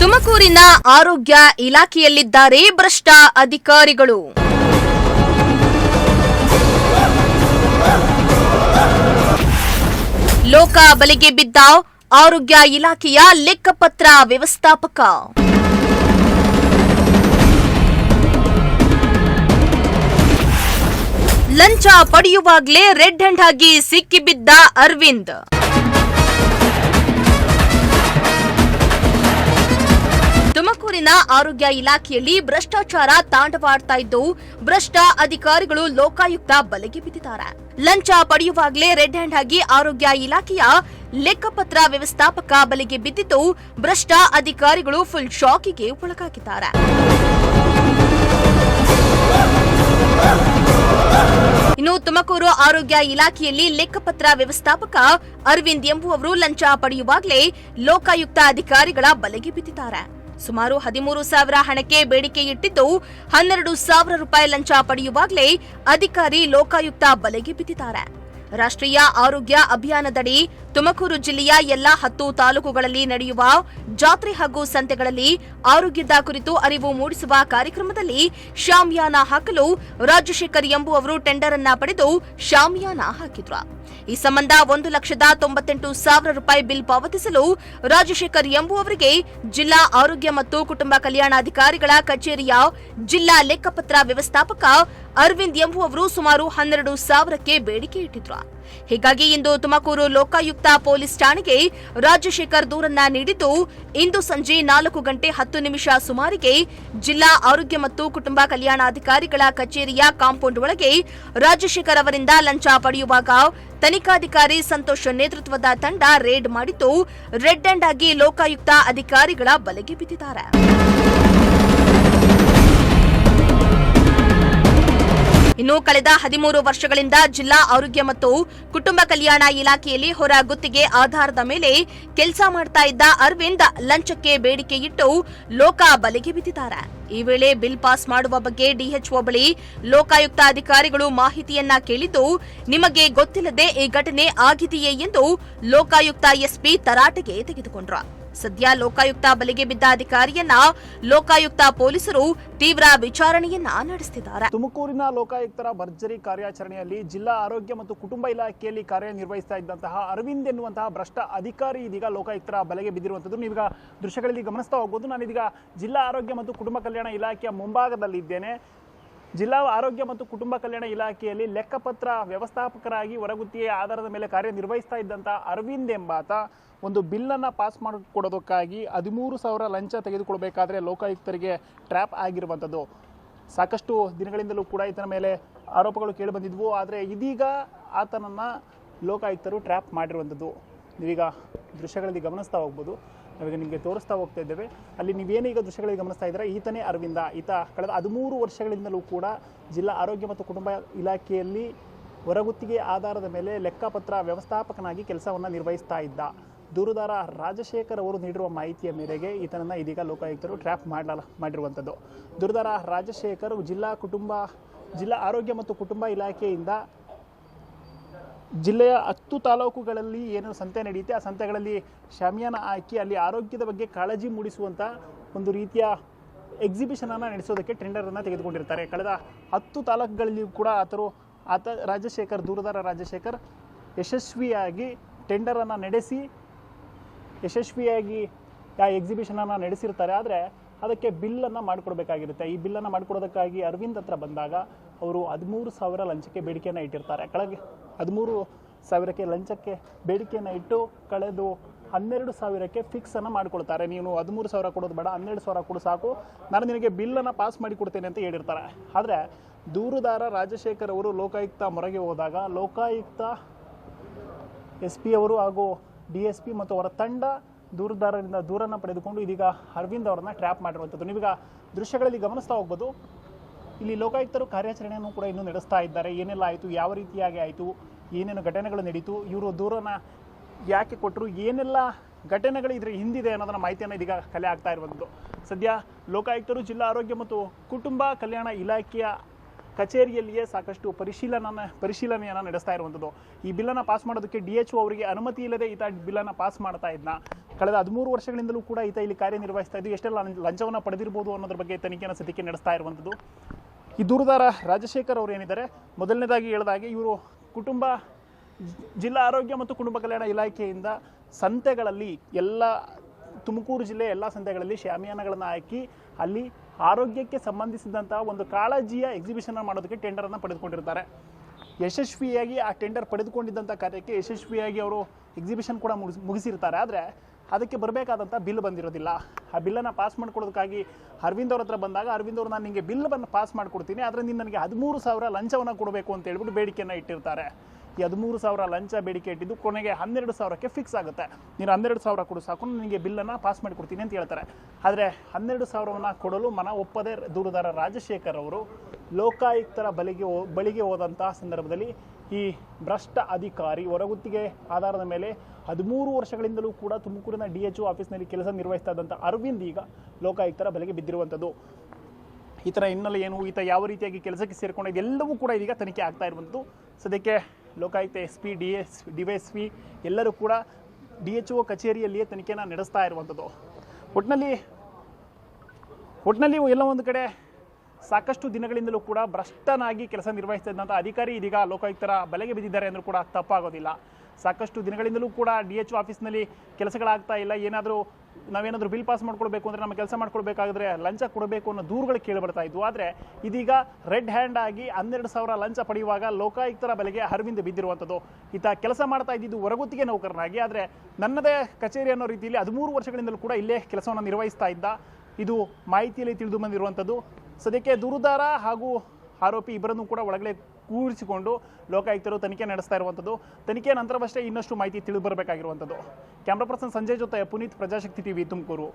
ತುಮಕೂರಿನ ಆರೋಗ್ಯ ಇಲಾಖೆಯಲ್ಲಿದ್ದಾರೆ ಭ್ರಷ್ಟ ಅಧಿಕಾರಿಗಳು. ಲೋಕ ಬಲೆಗೆ ಬಿದ್ದ ಆರೋಗ್ಯ ಇಲಾಖೆಯ ಲೆಕ್ಕಪತ್ರ ವ್ಯವಸ್ಥಾಪಕ. ಲಂಚ ಪಡೆಯುವಾಗಲೇ ರೆಡ್ ಹ್ಯಾಂಡ್ ಆಗಿ ಸಿಕ್ಕಿಬಿದ್ದ ಅರವಿಂದ್. ತುಮಕೂರಿನ ಆರೋಗ್ಯ ಇಲಾಖೆಯಲ್ಲಿ ಭ್ರಷ್ಟಾಚಾರ ತಾಂಡವಾಡ್ತಾ ಇದ್ದು ಭ್ರಷ್ಟ ಅಧಿಕಾರಿಗಳು ಲೋಕಾಯುಕ್ತ ಬಲೆಗೆ ಬಿದ್ದಿದ್ದಾರೆ. ಲಂಚ ಪಡೆಯುವಾಗಲೇ ರೆಡ್ ಹ್ಯಾಂಡ್ ಆಗಿ ಆರೋಗ್ಯ ಇಲಾಖೆಯ ಲೆಕ್ಕಪತ್ರ ವ್ಯವಸ್ಥಾಪಕ ಬಲೆಗೆ ಬಿದ್ದಿದ್ದು ಭ್ರಷ್ಟ ಅಧಿಕಾರಿಗಳು ಫುಲ್ ಶಾಕಿಗೆ ಒಳಗಾಗಿದ್ದಾರೆ. ಇನ್ನು ತುಮಕೂರು ಆರೋಗ್ಯ ಇಲಾಖೆಯಲ್ಲಿ ಲೆಕ್ಕಪತ್ರ ವ್ಯವಸ್ಥಾಪಕ ಅರವಿಂದ್ ಎಂಬುವವರು ಲಂಚ ಪಡೆಯುವಾಗಲೇ ಲೋಕಾಯುಕ್ತ ಅಧಿಕಾರಿಗಳ ಬಲೆಗೆ ಬಿದ್ದಿದ್ದಾರೆ. ಸುಮಾರು 13,000 ಹಣಕ್ಕೆ ಬೇಡಿಕೆ ಇಟ್ಟಿದ್ದು 12,000 ರೂಪಾಯಿ ಲಂಚ ಪಡೆಯುವಾಗಲೇ ಅಧಿಕಾರಿ ಲೋಕಾಯುಕ್ತ ಬಲೆಗೆ ಬಿದ್ದಿದ್ದಾರೆ. ರಾಷ್ಟ್ರೀಯ ಆರೋಗ್ಯ ಅಭಿಯಾನದಡಿ ತುಮಕೂರು ಜಿಲ್ಲೆಯ ಎಲ್ಲಾ 10 ತಾಲೂಕುಗಳಲ್ಲಿ ನಡೆಯುವ ಜಾತ್ರೆ ಹಾಗೂ ಸಂತೆಗಳಲ್ಲಿ ಆರೋಗ್ಯದ ಕುರಿತು ಅರಿವು ಮೂಡಿಸುವ ಕಾರ್ಯಕ್ರಮದಲ್ಲಿ ಶಾಮಿಯಾನ ಹಾಕಲು ರಾಜಶೇಖರ್ ಎಂಬುವವರು ಟೆಂಡರ್ ಅನ್ನ ಪಡೆದು ಶಾಮಿಯಾನ ಹಾಕಿದ್ರು. ಈ ಸಂಬಂಧ 1,98,000 ರೂಪಾಯಿ ಬಿಲ್ ಪಾವತಿಸಲು ರಾಜಶೇಖರ್ ಎಂಬುವವರಿಗೆ ಜಿಲ್ಲಾ ಆರೋಗ್ಯ ಮತ್ತು ಕುಟುಂಬ ಕಲ್ಯಾಣಾಧಿಕಾರಿಗಳ ಕಚೇರಿಯ ಜಿಲ್ಲಾ ಲೆಕ್ಕಪತ್ರ ವ್ಯವಸ್ಥಾಪಕ ಅರವಿಂದ್ ಎಂಬುವವರು ಸುಮಾರು 12,000ಕ್ಕೆ ಬೇಡಿಕೆ ಇಟ್ಟಿದ್ರು. ಹೀಗಾಗಿ ಇಂದು ತುಮಕೂರು ಲೋಕಾಯುಕ್ತ ಪೊಲೀಸ್ ಠಾಣೆಗೆ ರಾಜಶೇಖರ್ ದೂರನ್ನ ನೀಡಿದ್ದು ಇಂದು ಸಂಜೆ 4:10 ಸುಮಾರಿಗೆ ಜಿಲ್ಲಾ ಆರೋಗ್ಯ ಮತ್ತು ಕುಟುಂಬ ಕಲ್ಯಾಣಾಧಿಕಾರಿಗಳ ಕಚೇರಿಯ ಕಾಂಪೌಂಡ್ ಒಳಗೆ ರಾಜಶೇಖರ್ ಅವರಿಂದ ಲಂಚ ಪಡೆಯುವಾಗ ತನಿಖಾಧಿಕಾರಿ ಸಂತೋಷ್ ನೇತೃತ್ವದ ತಂಡ ರೇಡ್ ಮಾಡಿದ್ದು ರೆಡ್ ಹ್ಯಾಂಡ್ ಆಗಿ ಲೋಕಾಯುಕ್ತ ಅಧಿಕಾರಿಗಳ ಬಲೆಗೆ ಬಿದ್ದಿದ್ದಾರೆ. ಇನ್ನು ಕಳೆದ 13 ವರ್ಷಗಳಿಂದ ಜಿಲ್ಲಾ ಆರೋಗ್ಯ ಮತ್ತು ಕುಟುಂಬ ಕಲ್ಯಾಣ ಇಲಾಖೆಯಲ್ಲಿ ಹೊರ ಗುತ್ತಿಗೆ ಆಧಾರದ ಮೇಲೆ ಕೆಲಸ ಮಾಡ್ತಾ ಇದ್ದ ಅರವಿಂದ್ ಲಂಚಕ್ಕೆ ಬೇಡಿಕೆ ಇಟ್ಟು ಲೋಕ ಬಲೆಗೆ ಬಿದ್ದಿದ್ದಾರೆ. ಈ ವೇಳೆ ಬಿಲ್ ಪಾಸ್ ಮಾಡುವ ಬಗ್ಗೆ ಡಿಎಚ್ಒ ಬಳಿ ಲೋಕಾಯುಕ್ತ ಅಧಿಕಾರಿಗಳು ಮಾಹಿತಿಯನ್ನ ಕೇಳಿದ್ದು ನಿಮಗೆ ಗೊತ್ತಿಲ್ಲದೆ ಈ ಘಟನೆ ಆಗಿದೆಯೇ ಎಂದು ಲೋಕಾಯುಕ್ತ ಎಸ್ಪಿ ತರಾಟೆಗೆ ತೆಗೆದುಕೊಂಡ್ರು. ಸದ್ಯ ಲೋಕಾಯುಕ್ತ ಬಲೆಗೆ ಬಿದ್ದ ಅಧಿಕಾರಿಯನ್ನ ಲೋಕಾಯುಕ್ತ ಪೊಲೀಸರು ತೀವ್ರ ವಿಚಾರಣೆಯನ್ನ ನಡೆಸುತ್ತಿದ್ದಾರೆ. ತುಮಕೂರಿನ ಲೋಕಾಯುಕ್ತರ ಭರ್ಜರಿ ಕಾರ್ಯಾಚರಣೆಯಲ್ಲಿ ಜಿಲ್ಲಾ ಆರೋಗ್ಯ ಮತ್ತು ಕುಟುಂಬ ಇಲಾಖೆಯಲ್ಲಿ ಕಾರ್ಯನಿರ್ವಹಿಸ್ತಾ ಇದ್ದಂತಹ ಅರವಿಂದ್ ಎನ್ನುವಂತಹ ಭ್ರಷ್ಟ ಅಧಿಕಾರಿ ಇದೀಗ ಲೋಕಾಯುಕ್ತರ ಬಲೆಗೆ ಬಿದ್ದಿರುವಂತದ್ದು ನೀವೀಗ ದೃಶ್ಯಗಳಲ್ಲಿ ಗಮನಿಸ್ತಾ ಹೋಗಬಹುದು. ನಾನೀಗ ಜಿಲ್ಲಾ ಆರೋಗ್ಯ ಮತ್ತು ಕುಟುಂಬ ಕಲ್ಯಾಣ ಇಲಾಖೆಯ ಮುಂಭಾಗದಲ್ಲಿದ್ದೇನೆ. ಜಿಲ್ಲಾ ಆರೋಗ್ಯ ಮತ್ತು ಕುಟುಂಬ ಕಲ್ಯಾಣ ಇಲಾಖೆಯಲ್ಲಿ ಲೆಕ್ಕಪತ್ರ ವ್ಯವಸ್ಥಾಪಕರಾಗಿ ಹೊರಗುತ್ತಿಗೆ ಆಧಾರದ ಮೇಲೆ ಕಾರ್ಯನಿರ್ವಹಿಸ್ತಾ ಇದ್ದಂತಹ ಅರವಿಂದ್ ಎಂಬಾತ ಒಂದು ಬಿಲ್ಲನ್ನು ಪಾಸ್ ಮಾಡಿಕೊಡೋದಕ್ಕಾಗಿ 13,000 ಲಂಚ ತೆಗೆದುಕೊಳ್ಬೇಕಾದ್ರೆ ಲೋಕಾಯುಕ್ತರಿಗೆ ಟ್ರ್ಯಾಪ್ ಆಗಿರುವಂಥದ್ದು. ಸಾಕಷ್ಟು ದಿನಗಳಿಂದಲೂ ಕೂಡ ಈತನ ಮೇಲೆ ಆರೋಪಗಳು ಕೇಳಿಬಂದಿದ್ವು. ಆದರೆ ಇದೀಗ ಆತನನ್ನು ಲೋಕಾಯುಕ್ತರು ಟ್ರ್ಯಾಪ್ ಮಾಡಿರುವಂಥದ್ದು ನೀವೀಗ ದೃಶ್ಯಗಳಲ್ಲಿ ಗಮನಿಸ್ತಾ ಹೋಗ್ಬೋದು. ನಾವೀಗ ನಿಮಗೆ ತೋರಿಸ್ತಾ ಹೋಗ್ತಾ ಇದ್ದೇವೆ. ಅಲ್ಲಿ ನೀವೇನೀಗ ದೃಶ್ಯಗಳಲ್ಲಿ ಗಮನಿಸ್ತಾ ಇದ್ದೀರಾ, ಈತನೇ ಅರವಿಂದ. ಈತ ಕಳೆದ 13 ವರ್ಷಗಳಿಂದಲೂ ಕೂಡ ಜಿಲ್ಲಾ ಆರೋಗ್ಯ ಮತ್ತು ಕುಟುಂಬ ಇಲಾಖೆಯಲ್ಲಿ ಹೊರಗುತ್ತಿಗೆ ಆಧಾರದ ಮೇಲೆ ಲೆಕ್ಕಪತ್ರ ವ್ಯವಸ್ಥಾಪಕನಾಗಿ ಕೆಲಸವನ್ನು ನಿರ್ವಹಿಸ್ತಾ ಇದ್ದ. ದೂರುದಾರ ರಾಜಶೇಖರ್ ಅವರು ನೀಡಿರುವ ಮಾಹಿತಿಯ ಮೇರೆಗೆ ಈತನನ್ನು ಇದೀಗ ಲೋಕಾಯುಕ್ತರು ಟ್ರ್ಯಾಪ್ ಮಾಡಿರುವಂಥದ್ದು. ದೂರುದಾರ ರಾಜಶೇಖರ್ ಜಿಲ್ಲಾ ಆರೋಗ್ಯ ಮತ್ತು ಕುಟುಂಬ ಇಲಾಖೆಯಿಂದ ಜಿಲ್ಲೆಯ 10 ತಾಲೂಕುಗಳಲ್ಲಿ ಏನು ಸಂತೆ ನಡೆಯುತ್ತೆ ಆ ಸಂತೆಗಳಲ್ಲಿ ಶಾಮಿಯಾನ ಹಾಕಿ ಅಲ್ಲಿ ಆರೋಗ್ಯದ ಬಗ್ಗೆ ಕಾಳಜಿ ಮೂಡಿಸುವಂಥ ಒಂದು ರೀತಿಯ ಎಕ್ಸಿಬಿಷನ್ ಅನ್ನು ನಡೆಸೋದಕ್ಕೆ ಟೆಂಡರ್ ಅನ್ನು ತೆಗೆದುಕೊಂಡಿರ್ತಾರೆ. ಕಳೆದ 10 ತಾಲೂಕುಗಳಲ್ಲಿಯೂ ಕೂಡ ದೂರುದಾರ ರಾಜಶೇಖರ್ ಯಶಸ್ವಿಯಾಗಿ ಟೆಂಡರ್ ಅನ್ನು ನಡೆಸಿ ಯಶಸ್ವಿಯಾಗಿ ಆ ಎಕ್ಸಿಬಿಷನ್ ಅನ್ನು ನಡೆಸಿರ್ತಾರೆ. ಆದರೆ ಅದಕ್ಕೆ ಬಿಲ್ಲನ್ನು ಮಾಡಿಕೊಡ್ಬೇಕಾಗಿರುತ್ತೆ. ಈ ಬಿಲ್ಲನ್ನು ಮಾಡಿಕೊಡೋದಕ್ಕಾಗಿ ಅರವಿಂದ್ ಹತ್ರ ಬಂದಾಗ ಅವರು 13,000 ಲಂಚಕ್ಕೆ ಬೇಡಿಕೆಯನ್ನು ಇಟ್ಟಿರ್ತಾರೆ. ಕೆಳಗೆ 13,000ಕ್ಕೆ ಲಂಚಕ್ಕೆ ಬೇಡಿಕೆಯನ್ನು ಇಟ್ಟು ಕಳೆದು 12,000ಕ್ಕೆ ಫಿಕ್ಸನ್ನು ಮಾಡಿಕೊಡ್ತಾರೆ. ನೀನು 13,000 ಕೊಡೋದು ಬೇಡ, 12,000 ಕೊಡು ಸಾಕು, ನಾನು ನಿನಗೆ ಬಿಲ್ಲನ್ನು ಪಾಸ್ ಮಾಡಿಕೊಡ್ತೇನೆ ಅಂತ ಹೇಳಿರ್ತಾರೆ. ಆದರೆ ದೂರುದಾರ ರಾಜಶೇಖರ್ ಅವರು ಲೋಕಾಯುಕ್ತ ಮೊರೆಗೆ ಹೋದಾಗ ಲೋಕಾಯುಕ್ತ SP ಅವರು ಹಾಗೂ DSP ಮತ್ತು ಅವರ ತಂಡ ದೂರುದಾರರಿಂದ ದೂರನ್ನು ಪಡೆದುಕೊಂಡು ಇದೀಗ ಅರವಿಂದ್ ಅವರನ್ನ ಟ್ರ್ಯಾಪ್ ಮಾಡಿರುವಂಥದ್ದು ನೀವೀಗ ದೃಶ್ಯಗಳಲ್ಲಿ ಗಮನಿಸ್ತಾ ಹೋಗ್ಬೋದು. ಇಲ್ಲಿ ಲೋಕಾಯುಕ್ತರು ಕಾರ್ಯಾಚರಣೆಯನ್ನು ಕೂಡ ಇನ್ನೂ ನಡೆಸ್ತಾ ಇದ್ದಾರೆ. ಏನೆಲ್ಲ ಆಯಿತು, ಯಾವ ರೀತಿಯಾಗಿ ಆಯಿತು, ಏನೇನು ಘಟನೆಗಳು ನಡೀತು, ಇವರು ದೂರನ್ನು ಯಾಕೆ ಕೊಟ್ಟರು, ಏನೆಲ್ಲ ಘಟನೆಗಳು ಇದರ ಹಿಂದಿದೆ ಅನ್ನೋದನ್ನ ಮಾಹಿತಿಯನ್ನು ಇದೀಗ ಕಲೆ ಆಗ್ತಾ ಇರುವಂಥದ್ದು. ಸದ್ಯ ಲೋಕಾಯುಕ್ತರು ಜಿಲ್ಲಾ ಆರೋಗ್ಯ ಮತ್ತು ಕುಟುಂಬ ಕಲ್ಯಾಣ ಇಲಾಖೆಯ ಕಚೇರಿಯಲ್ಲಿಯೇ ಸಾಕಷ್ಟು ಪರಿಶೀಲನೆಯನ್ನು ನಡೆಸ್ತಾ ಇರುವಂಥದ್ದು. ಈ ಬಿಲ್ಲನ್ನು ಪಾಸ್ ಮಾಡೋದಕ್ಕೆ DHO ಅವರಿಗೆ ಅನುಮತಿ ಇಲ್ಲದೆ ಈತ ಬಿಲ್ಲನ್ನು ಪಾಸ್ ಮಾಡ್ತಾ ಇದ್ನ. ಕಳೆದ 13 ವರ್ಷಗಳಿಂದಲೂ ಕೂಡ ಈತ ಇಲ್ಲಿ ಕಾರ್ಯನಿರ್ವಹಿಸ್ತಾ ಇದ್ದು ಎಷ್ಟೆಲ್ಲ ಲಂಚವನ್ನು ಪಡೆದಿರ್ಬೋದು ಅನ್ನೋದ್ರ ಬಗ್ಗೆ ತನಿಖೆಯನ್ನು ಸದ್ಯಕ್ಕೆ ನಡೆಸ್ತಾ ಇರುವಂಥದ್ದು. ಈ ದೂರುದಾರ ರಾಜಶೇಖರ್ ಅವರು ಏನಿದ್ದಾರೆ, ಮೊದಲನೇದಾಗಿ ಹೇಳಿದಾಗೆ ಇವರು ಜಿಲ್ಲಾ ಆರೋಗ್ಯ ಮತ್ತು ಕುಟುಂಬ ಕಲ್ಯಾಣ ಇಲಾಖೆಯಿಂದ ಸಂತೆಗಳಲ್ಲಿ ತುಮಕೂರು ಜಿಲ್ಲೆಯ ಎಲ್ಲ ಸಂತೆಗಳಲ್ಲಿ ಶಾಮಿಯಾನಗಳನ್ನು ಹಾಕಿ ಅಲ್ಲಿ ಆರೋಗ್ಯಕ್ಕೆ ಸಂಬಂಧಿಸಿದಂತಹ ಒಂದು ಕಾಳಜಿಯ ಎಕ್ಸಿಬಿಷನ್ ಮಾಡೋದಕ್ಕೆ ಟೆಂಡರನ್ನು ಪಡೆದುಕೊಂಡಿರ್ತಾರೆ. ಯಶಸ್ವಿಯಾಗಿ ಆ ಟೆಂಡರ್ ಪಡೆದುಕೊಂಡಿದ್ದಂಥ ಕಾರ್ಯಕ್ಕೆ ಯಶಸ್ವಿಯಾಗಿ ಅವರು ಎಕ್ಸಿಬಿಷನ್ ಕೂಡ ಮುಗಿಸಿರ್ತಾರೆ. ಆದರೆ ಅದಕ್ಕೆ ಬರಬೇಕಾದಂಥ ಬಿಲ್ ಬಂದಿರೋದಿಲ್ಲ. ಆ ಬಿಲ್ಲನ್ನು ಪಾಸ್ ಮಾಡ್ಕೊಳ್ಳೋದಕ್ಕಾಗಿ ಅರವಿಂದ್ ಅವ್ರ ಹತ್ರ ಬಂದಾಗ ಅರವಿಂದ್ ಅವರು ನಾನು ನಿಮಗೆ ಬಿಲ್ಲನ್ನು ಪಾಸ್ ಮಾಡಿಕೊಡ್ತೀನಿ, ಆದರೆ ನೀನು ನನಗೆ 13,000 ಲಂಚವನ್ನು ಕೊಡಬೇಕು ಅಂತ ಹೇಳ್ಬಿಟ್ಟು ಬೇಡಿಕೆಯನ್ನು ಇಟ್ಟಿರ್ತಾರೆ. ಈ 13,000 ಲಂಚ ಬೇಡಿಕೆ ಇಟ್ಟಿದ್ದು ಕೊನೆಗೆ 12,000ಕ್ಕೆ ಫಿಕ್ಸ್ ಆಗುತ್ತೆ. ನೀನು 12,000 ಕೊಡು ಸಾಕು, ನಿನಗೆ ಬಿಲ್ಲನ್ನು ಪಾಸ್ ಮಾಡಿಕೊಡ್ತೀನಿ ಅಂತ ಹೇಳ್ತಾರೆ. ಆದರೆ 12,000ವನ್ನು ಕೊಡಲು ಮನ ಒಪ್ಪದೆ ದೂರುದಾರ ರಾಜಶೇಖರ್ ಅವರು ಲೋಕಾಯುಕ್ತರ ಬಳಿಗೆ ಹೋದಂತಹ ಸಂದರ್ಭದಲ್ಲಿ ಈ ಭ್ರಷ್ಟ ಅಧಿಕಾರಿ ಹೊರಗುತ್ತಿಗೆ ಆಧಾರದ ಮೇಲೆ 13 ವರ್ಷಗಳಿಂದಲೂ ಕೂಡ ತುಮಕೂರಿನ DHO ಆಫೀಸ್ನಲ್ಲಿ ಕೆಲಸ ನಿರ್ವಹಿಸ್ತಾ ಇದ್ದಂಥ ಅರವಿಂದ್ ಈಗ ಲೋಕಾಯುಕ್ತರ ಬಲೆಗೆ ಬಿದ್ದಿರುವಂಥದ್ದು. ಈತನ ಹಿನ್ನೆಲೆ ಏನು, ಈತ ಯಾವ ರೀತಿಯಾಗಿ ಕೆಲಸಕ್ಕೆ ಸೇರಿಕೊಂಡಿದ್ದು ಎಲ್ಲವೂ ಕೂಡ ಇದೀಗ ತನಿಖೆ ಆಗ್ತಾ ಇರುವಂಥದ್ದು. ಸದ್ಯಕ್ಕೆ ಲೋಕಾಯುಕ್ತ SP DSP ಎಲ್ಲರೂ ಕೂಡ DHO ಕಚೇರಿಯಲ್ಲಿಯೇ ತನಿಖೆಯನ್ನು ನಡೆಸ್ತಾ ಇರುವಂಥದ್ದು. ಒಟ್ಟಿನಲ್ಲಿ ಎಲ್ಲ ಒಂದು ಕಡೆ ಸಾಕಷ್ಟು ದಿನಗಳಿಂದಲೂ ಕೂಡ ಭ್ರಷ್ಟನಾಗಿ ಕೆಲಸ ನಿರ್ವಹಿಸ್ತಾ ಇದ್ದಂಥ ಅಧಿಕಾರಿ ಇದೀಗ ಲೋಕಾಯುಕ್ತರ ಬಲೆಗೆ ಬಿದ್ದಿದ್ದಾರೆ ಅಂದರೂ ಕೂಡ ತಪ್ಪಾಗೋದಿಲ್ಲ. ಸಾಕಷ್ಟು ದಿನಗಳಿಂದಲೂ ಕೂಡ DHO ಆಫೀಸ್ನಲ್ಲಿ ಕೆಲಸಗಳಾಗ್ತಾ ಇಲ್ಲ. ನಾವೇನಾದರೂ ಬಿಲ್ ಪಾಸ್ ಮಾಡ್ಕೊಳ್ಬೇಕು ಅಂದರೆ ನಮ್ಮ ಕೆಲಸ ಮಾಡ್ಕೊಳ್ಬೇಕಾದ್ರೆ ಲಂಚ ಕೊಡಬೇಕು ಅನ್ನೋ ದೂರುಗಳು ಕೇಳಿಬರ್ತಾ ಇದ್ವು. ಆದರೆ ಇದೀಗ ರೆಡ್ ಹ್ಯಾಂಡ್ ಆಗಿ 12,000 ಲಂಚ ಪಡೆಯುವಾಗ ಲೋಕಾಯುಕ್ತರ ಬಲೆಗೆ ಅರವಿಂದ್ ಬಿದ್ದಿರುವಂಥದ್ದು. ಈತ ಕೆಲಸ ಮಾಡ್ತಾ ಇದ್ದಿದ್ದು ಹೊರಗುತ್ತಿಗೆ ನೌಕರನಾಗಿ, ಆದರೆ ನನ್ನದೇ ಕಚೇರಿ ಅನ್ನೋ ರೀತಿಯಲ್ಲಿ 13 ವರ್ಷಗಳಿಂದಲೂ ಕೂಡ ಇಲ್ಲೇ ಕೆಲಸವನ್ನು ನಿರ್ವಹಿಸ್ತಾ ಇದ್ದ. ಇದು ಮಾಹಿತಿಯಲ್ಲಿ ತಿಳಿದು ಬಂದಿರುವಂಥದ್ದು. ಸದ್ಯಕ್ಕೆ ದೂರುದಾರ ಹಾಗೂ ಆರೋಪಿ ಇಬ್ಬರನ್ನು ಕೂಡ ಒಳಗಡೆ ಕೂರಿಸಿಕೊಂಡು ಲೋಕಾಯುಕ್ತರು ತನಿಖೆ ನಡೆಸ್ತಾ ಇರುವಂಥದ್ದು. ತನಿಖೆ ನಂತರವಷ್ಟೇ ಇನ್ನಷ್ಟು ಮಾಹಿತಿ ತಿಳಿದು ಬರಬೇಕಾಗಿರುವಂಥದ್ದು. ಕ್ಯಾಮ್ರಾ ಪರ್ಸನ್ ಸಂಜಯ್ ಜೊತೆ ಪುನೀತ್, ಪ್ರಜಾಶಕ್ತಿ TV, ತುಮಕೂರು.